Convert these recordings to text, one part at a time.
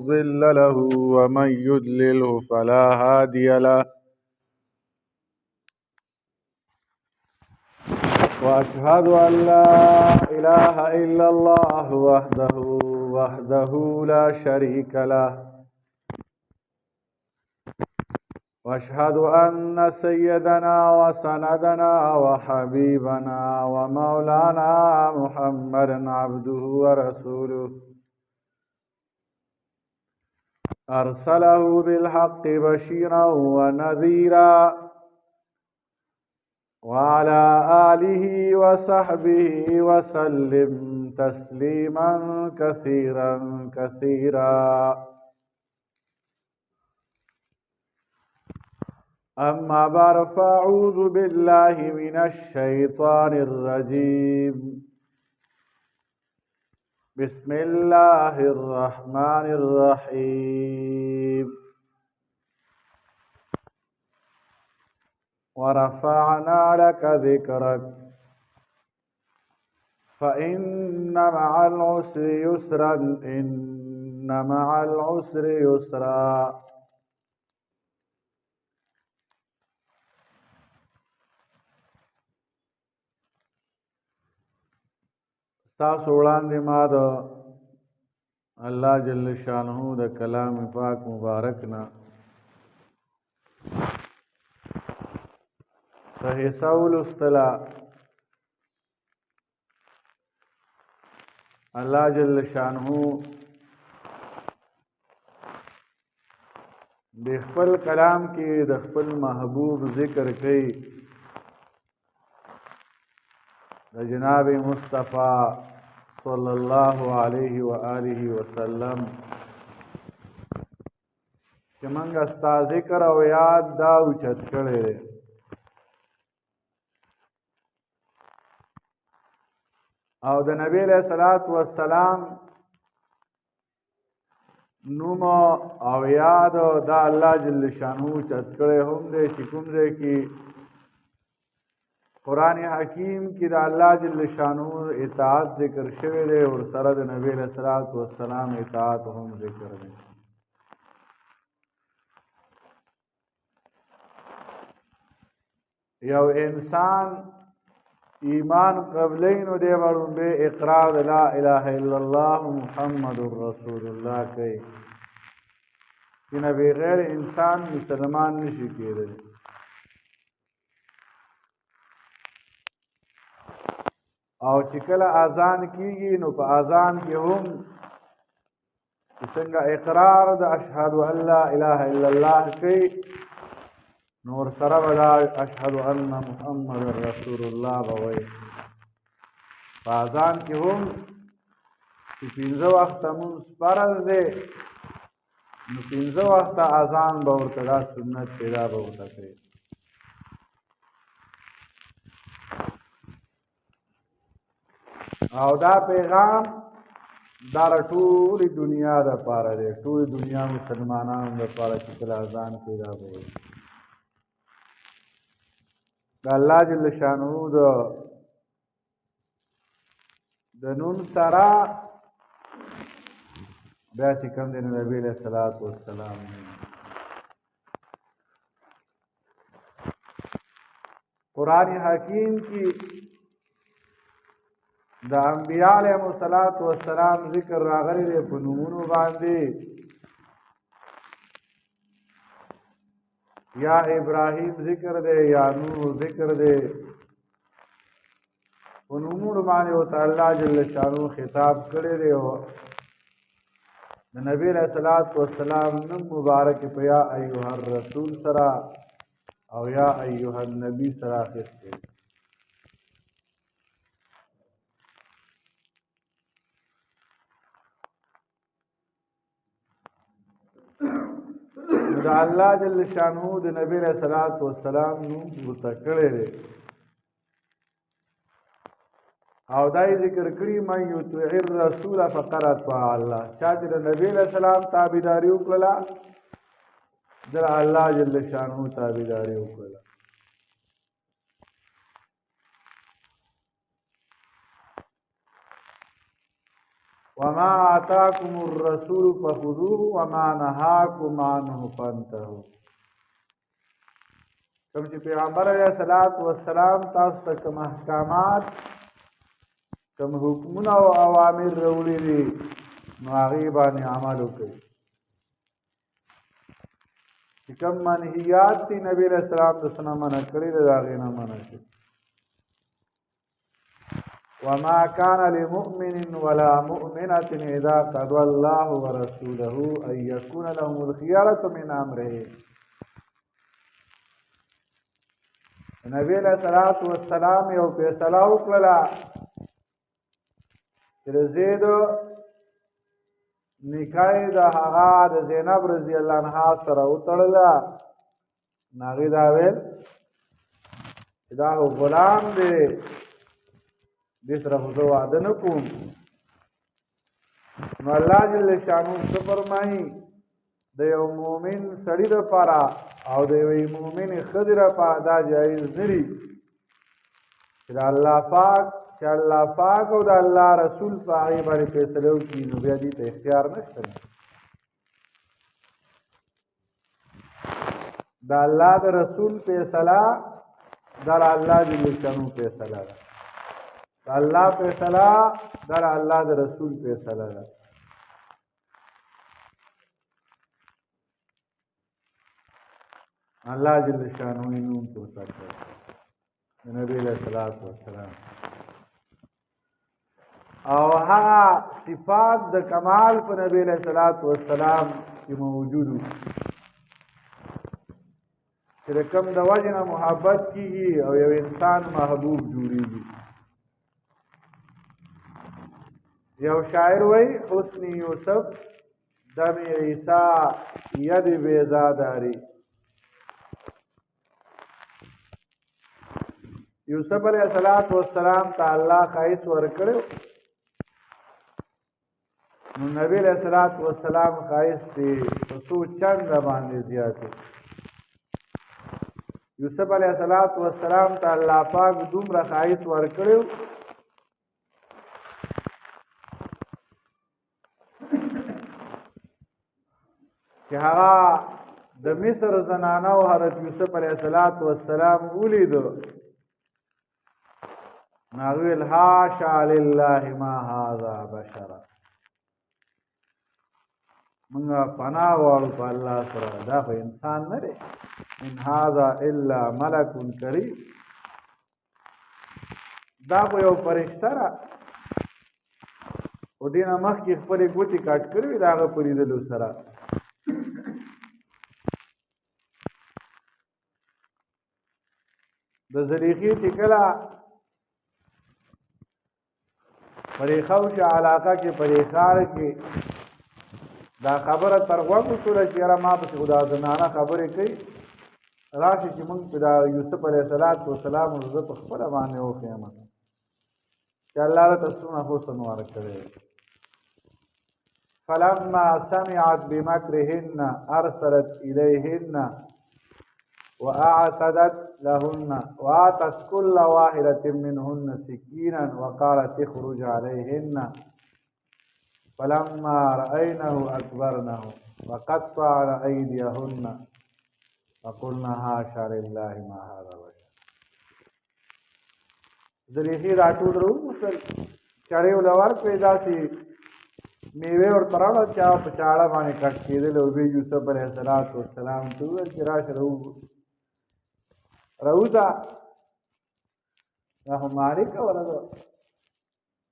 مضل له ومن يضلله فلا هادي له وأشهد أن لا إله إلا الله وحده لا شريك له وأشهد أن سيدنا وسندنا وحبيبنا ومولانا محمدا عبده ورسوله أرسله بالحق بشيرا ونذيرا وعلى آله وصحبه وسلم تسليما كثيرا أما بعد فأعوذ بالله من الشيطان الرجيم بسم الله الرحمن الرحيم ورفعنا لك ذكرك فإن مع العسر يسرا إن مع العسر يسرا تاسو وړاندې ما د الله جل شانه د کلام پاک مبارک نه حصہ ولوستله. الله جل شانه د خپل کلام کې د خپل محبوب ذکر کوي، د جناب مصطفی صلی الله علیه و آله وسلم چې موږ ستا ذکر او یاد دا اوچت کړی دی. او د نبی علیہ الصلوۃ والسلام نوم او یاد دا الله جل شانه اوچت کړی هم دی چې کوم ځای کې قرآن حکیم کی دا اللہ جل شانہ اطاعت ذکر شوی دے اور سره د نبی علیہ الصلوۃ والسلام اطاعت هم ذکر دی. یو انسان ایمان قبلین دے ورن بے اقرار لا الہ الا اللہ محمد رسول اللہ کئی کہ نبی غیر انسان مسلمان نشی کی دے. او چې کله اذان کیږي نو په اذان کې هم څنګه اقرار د اشهد ان لا اله الا الله کوي، نور سره ولا اشهد ان محمد رسول الله بوي. په اذان کې هم چې پنځه وخت مونږ فرض دی نو پنځه وخت اذان به ورته دا سنت پیدا به ورته کوي. او دا پیغام دا ټول دنیا د پاره دی، ټول دنیا مسلمانانو د پاره چې کله اذان پیدا وي د الله جل شانه د نوم سره بیا چې کوم دی نبی علیہ الصلوۃ والسلام قرآن حکیم کی د انبیاء علیهم الصلاۃ والسلام ذکر راغلی دی په نومونو باندې. یا ابراهیم ذکر دی، یا نوح ذکر دی، په نومونو باندې او تعالی جل شانه خطاب کړی دی. او د نبی علیہ الصلوۃ والسلام نوم مبارک په یا ایها الرسول سره او یا ایها النبی سره اخیستی. دا الله جل شانه د نبی علیہ الصلوۃ والسلام نوم متکړی دی او دای ذکر کړی مې یطیع الرسول فقد اطاع الله. چا چې د نبی علیہ السلام تابعداري وکړه د الله جل شانه تابعداري وکړه. وما آتاكم الرسول فخذوه وما نهاكم عنه فانتهوا. کوم چې پیغمبر علیه الصلاۃ والسلام تاسو ته کوم احکامات کوم حکمونه او اوامر راوړي دي نو هغې باندې عمل وکړئ. چې کوم منهیات دي نبي علیه السلام د څه نه منع کړي دي د هغې نه منع شي. وما كان لمؤمن ولا مؤمنة إذا قضى الله ورسوله أن يكون لهم الخيارة من أمره. نبی علیہ الصلوۃ والسلام یو فیصله وکړله چې د زید نکاح د هغه د زینب رضی الله عنها سره وتړله. نو هغې دا ویل چې دا خو غلام دی، دې سره خو زه واده نه کوم. نو الله جل شانو څه فرمایي د یو مؤمن سړي دپاره او د یوې مؤمنې ښځې دپاره دا جایز نه دي چې الله پاک او د الله رسول په هغې باندې فیصله وکړي. نو بیا دې ته اختیار نشته. د الله د رسول فیصله دا د الله جل شانو فیصله ده. د الله فیصله دا د الله د رسول فیصله ده. الله جل شانو یې نوم پورته کړ د نبي علیه الصلاۃ والسلام. او هغه صفات د کمال په نبی علیه الصلاۃ والسلام کې موجود وو چې د کوم د وجې نه محبت کېږي او یو انسان محبوب جوړېږي. یو شاعر وایي حسن یوسف دم عیسی ید بیزاداری. یوسف علیہ الصلوۃ والسلام ته الله ښایست ورکړی، نو نبی علیہ الصلوۃ والسلام ښایست یې په څو چنده باندې زیات و. یوسف علیہ الصلوۃ والسلام ته الله پاک دومره ښایست ورکړی چې هغه د مصر زنانو حضرت یوسف علیہ الصلوۃ والسلام ولیدو. ناویل حاشا لله ما هذا بشرا، منگا پناہ وارو پا اللہ سره دا خو انسان نه دی، ان هذا الا ملک کریم، دا خو یو فرشته را او دینا مخکې خپلې ګوتې کاټ کړې وي د هغه په لیدلو سره. د زلیخې چې کله پریخه وشه علاقه کې پریخار کې دا خبره تر غوږ وشوله چې یاره ما پسې خو دا زنانه خبرې کوي، راشي چې موږ په دا یوسف علیه السلام زه په خپله باندې وښیم چې الله راته څومره حسن ورکړی. فلما سمعت بمکرهن ارسلت الیهن واعتدت لهن واتت كل واحدة منهن سكينا وقالت اخرج عليهن فلما رأينه أكبرنه وقطعن أيديهن وقلنا حاشا لله ما هذا بشر. زلیخې راټول راوغوښتل، چړې ورله ورکړې، داسې میوې ورته راوړه چې هغه په چاړه باندې کټ کېدل. او بیا یوسف علیه السلام ته وویل چې راشه راوځه، دا خو ماري کوله ده.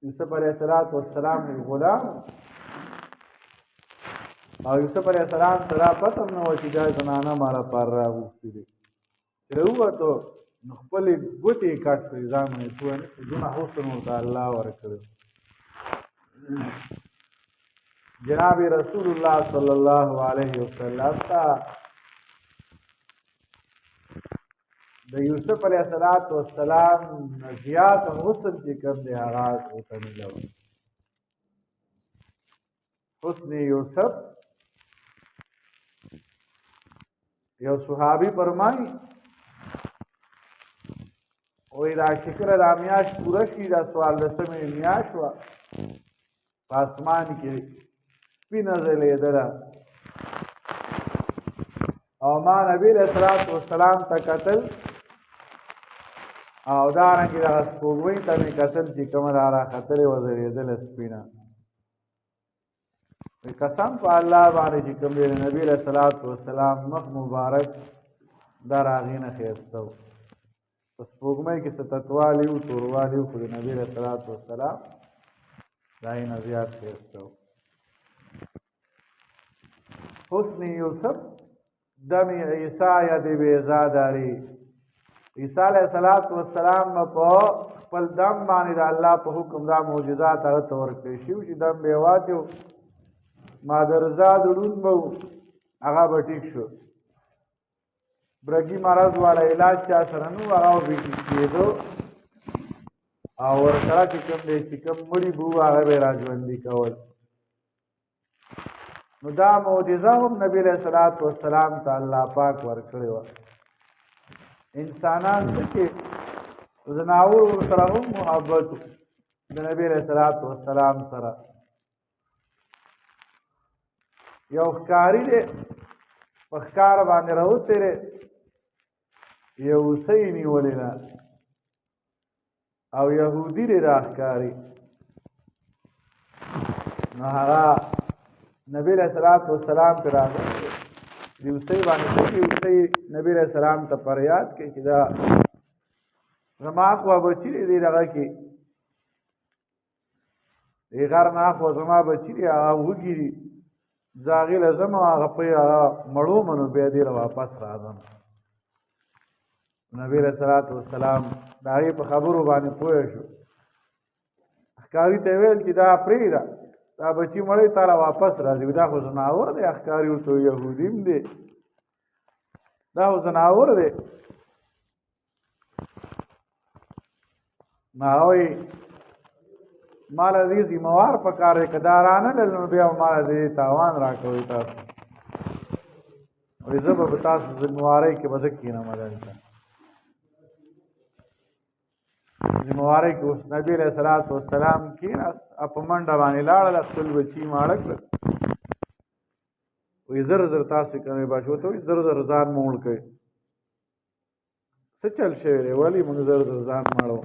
یوسف علیه السلام غلام او یوسف علیه السلام ته دا پته هم نه وه چې دا زنانه ما لپاره راغوښتي دي. چې راووتو نو خپلې ګوتې یې کټ کړې، ځان باندې پوه نه شي دونه حسن ورته الله ورکړی. جناب رسول الله صلی الله علیه وسلم ته د یوسف علیه السلام زیات حسن چې کوم دی هغه ورته میلاو. حسن یوسف یو صحابي فرمایي وایي دا شکر دا میاشت پوره شي، دا 14مې میاشت وه، په اسمان کې سپینه ځلېدله او ما نبي علیه الصلاة والسلام ته کتل او دارنګې دغه سپوږمۍ ته مې کتل چې کومه دا راختلې وه ځلېدله سپینه. قسم په الله باندې چې کوم دی د نبي علیه الصلاة والسلام مخ مبارک دا د هغې نه ښایسته و. په سپوږمۍ کې څه تتوالی و توروالی و خو د نبي علیه الصلاة والسلام د هغې نه زیات ښایسته و. حسن یوسف دم عیسی ید بیضا داری. عیسی علیه السلام په خپل دم باندې د الله په حکم دا معجزات هغه ته ورکړی شي چې دم به یې واچو مادرزا دړون به و هغه به ټیک شو. برګي مرض والا علاج چا سره نه و هغه به ټیک کېدو او ورسره چې کوم دی چې کوم مړي به وو هغه به یې راژوندي کول. نو دا معجزه هم نبي علیه الصلاة والسلام ته الله پاک ورکړې وه. انسانان څه چې ځناور ورسره هم محبت د نبي علیه الصلاة والسلام سره. یو ښکاري دی په ښکار باندې راوتی دی یو هوسۍ یې نیولې ده او یهودي دی دا ښکاري. نو هغه نبی علیه الصلاة والسلام پرې راغلی د هوسۍ باندې هوسۍ نبی علیه السلام ته فریاد کوي چې دا زما خوا بچي دی دغه کې د غر نه اخوا زما بچي دی هغه وږي دي زه هغې له ځم او هغه پرې هغه مړو منو بیا دې له واپس راځم. نبی علیه الصلاة والسلام د هغې په خبرو باندې پوه شو. ښکاري ته یې ویل چې دا پرېږده دا بچي مړی تاله واپس راځي. دا خو زناور دی. ښکاري ورته یهودي هم دی دا خو زناور دی. نو هغه وایي ما له دې ذموار پکار دی که دا رانلل نو بیا ما له دې تاوان راکوئ تاسو. وایي زه به تاسو ذموارۍ کې به زه کښېنم دلته ذموارۍ کې. اوس نبي علیه الصلاة والسلام کښېناست په منډه باندې لاړله خپل بچي ماړه کړل. وایي زر زر تاسو کوئ باچو ورته وایي زر زر ځان موړ کوئ. څه چل شوی دی ولې موږ زر زر ځان مړو.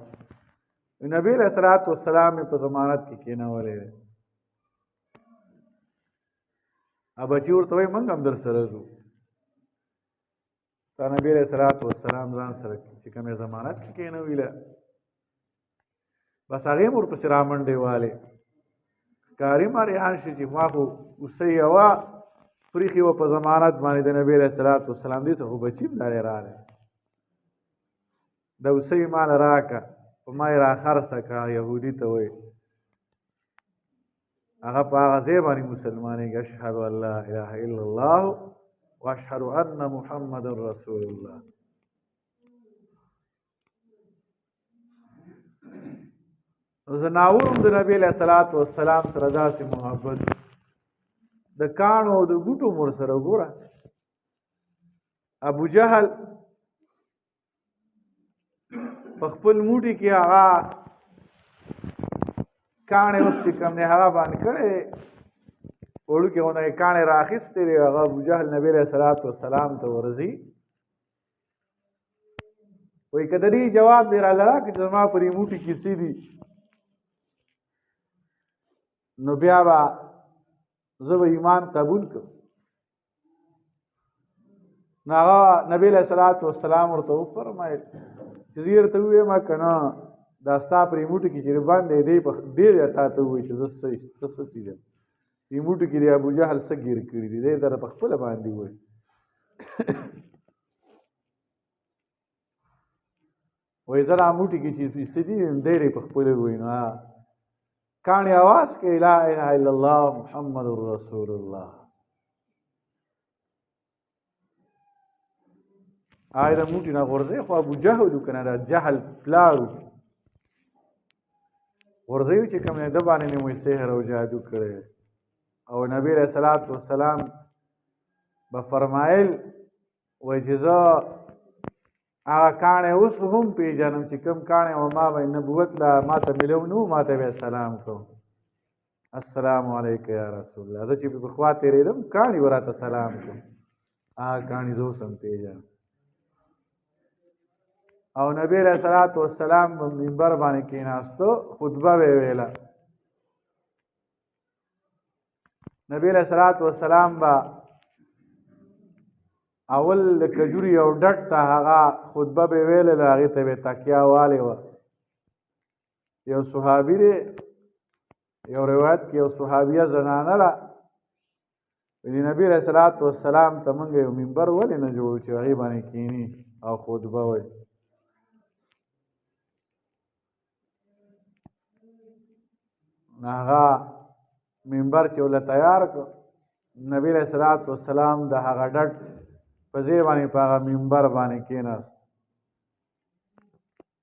نبی علیه الصلاة والسلام یې په ضمانت کې کېنولی دی. بچي ورته وایي موږ هم در سره ځو. تا نبی علیه الصلاة والسلام ځان سره چې کوم یې ضمانت کې کېنویله بس هغې هم ورپسې رامنډې والې. ښکاري مریان شي چې ما خو هوسۍ یوه پریښې وه په ضمانت باندې د نبي علیه الصلاة والسلام دې ته خو بچي هم دارې راغی. د هوسۍ ماله راکړه په ما یې راخرڅه کړه یهودي ته وایي هغه په هغه ځای باندې مسلمانېږي. اشهد ان لا اله الا الله واشهد ان محمد رسول الله. زناور هم د نبي علیه الصلاة والسلام سره داسې محبت د کاڼو او د بوټو مور سره وګوره. ابو جهل په خپل موټي کې هغه کاڼې اوس چې کوم دی هغه باندې کړی وړوکې غوندې کاڼې رااخیستې وې. هغه ابو جهل نبي علیه الصلاة والسلام ته ورځي وایي که د دې جواب دې راله راکړي چې زما په دې موټي کې څه دي نو بیا به زه به ایمان قبول کړم. نو هغه نبي علیه الصلاة والسلام ورته وفرمایل چې زه یې درته ووایم که نه دا ستا په دې موټي کې چې باندې دی ډېر تا ته ووایي چې زه څه څیز یم دې موټي کې د ابو جهل څه ګیر کړي دي دی درته په خپله باندې ووایي. وایي زه دا موټي کې چې څه دي دی یې په خپله ووایي. نو کاڼې اواز کوي لا اله الا الله محمد رسول الله. هغه د موټي نه غورځوي خو ابو جهل و که نه د جهل پلار و غورځوي چې کوم د باندې مې موږ سحر او جادو کړی او نبي علیه الصلاة والسلام به فرمایل وایي چې زه هغه کاڼی اوس هم پېژنم چې کوم کاڼی و ما به نبوت له ما ته میلو نه و ما ته به سلام کوم. السلام علیک یا رسول الله. زه چې په خوا تېرېدم کاڼي به راته سلام کړم، هغه کاڼي زه اوس هم پېژنم. او نبی علیه الصلاة والسلام په منبر باندې کېناستو، خطبه به یې ویله. نبی علیه الصلاة والسلام به اول د کجوري یو ډډ ته هغه خطبه به یې ویلې، د هغې ته به یې تکیه والې وه. یو صحابي دی، یو روایت کې یو صحابیه زنانه ده، د نبی علیه الصلاة والسلام ته موږ یو منبر ولې نه جوړو چې هغې باندې کښېني او خطبه وایي. هغه منبر چې ورله تیار کړ، نبی علیه الصلاة والسلام د هغه ډډ په ځای باندې په هغه منبر باندې کېناست.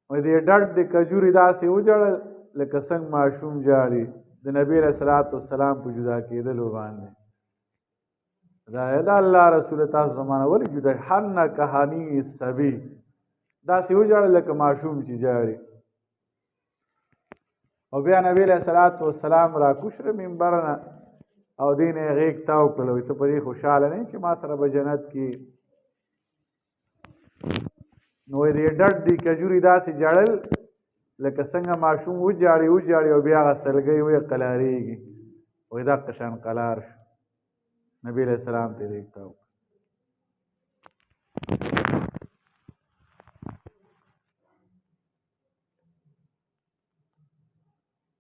وایي دې ډډ د کجوري داسې وجړل لکه څنګه ماشوم جاړي د نبی علیه الصلاة والسلام په جدا کېدلو باندې. دا الله رسول تاسو زمانه ولې جدا حنه کهانی الصبي، داسې وجړل لکه ماشوم چې جاړي. او بیا نبی علیه الصلاة والسلام راکوش له منبر نه او دې نه یې غېږ تاو کړل. وایي ته په دې خوشحاله نه یې چې ما سره به جنت کې. نو وایي دې ډډ دې کجوري داسې جړل لکه څنګه ماشوم وجاړي او بیا هغه سلګۍ وایي قلاریږي. وایي دقه شان قلار شو. نبی علیه السلام ته یې غېږ تاو کړل.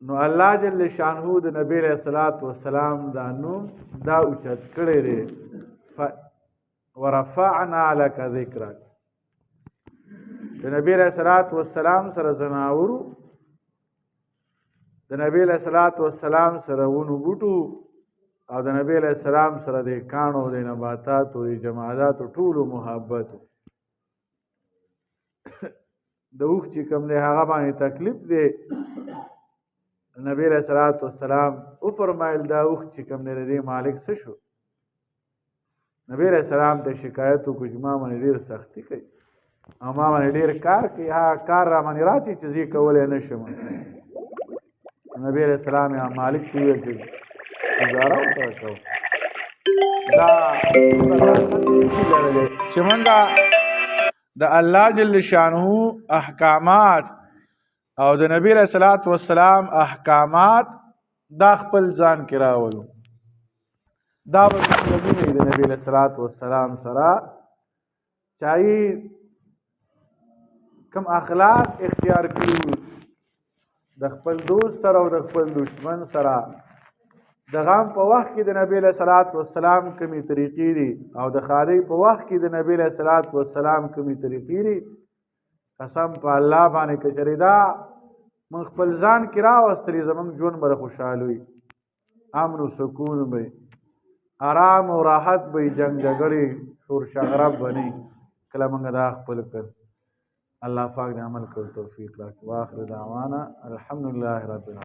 نو الله جل شانه د نبی علیه الصلاة والسلام دا نوم دا اوچت کړی دی، ورفعنا لک ذکرک. د نبی علیه الصلاة والسلام سره ځناورو، د نبی علیه الصلاة والسلام سره ونو بوټو، او د نبی علیه السلام سره د کاڼو د نباتاتو د جماداتو ټولو محبت. د اوښ چې کوم دی هغه باندې تکلیف دی، نبی علیه الصلاة والسلام وفرمایل دا اوښ چې کوم دی د دې مالک څه شو. نبی علیه السلام ته شکایت وکړو چې ما باندې ډېر سختي کوي او ما باندې ډېر کار کوي، هغه کار را باندې راځي چې زه یې کولی نه شم. نبی علیه السلام یا مالک ته وویل چې ګزاره ورسره کوو. دا چې موږ د الله جل شانه احکامات او د نبی علیه الصلاة والسلام احکامات دا خپل ځان کې راولو. دا به مطلبونه د نبی علیه الصلاة والسلام سره چاہی کم اخلاق اختیار کړي، د خپل دوست سره او د خپل دشمن سره د غم په وخت کې د نبی علیه الصلاة والسلام کومې طریقې دي او د ښادۍ په وخت کې د نبی علیه الصلاة والسلام کومې طریقې دي، قسم په الله باندې که چېرې دا موږ خپل ځان کې راوستلي، زموږ ژوند به د خوشحالي وي، امن و سکون به آرام او راحت به جنګ جګړې شور شغرب به نه وي. کله موږ دا خپل کړ، الله پاک د عمل کولو توفیق راکړي. واخر دعوانا الحمدلله رب العالمین.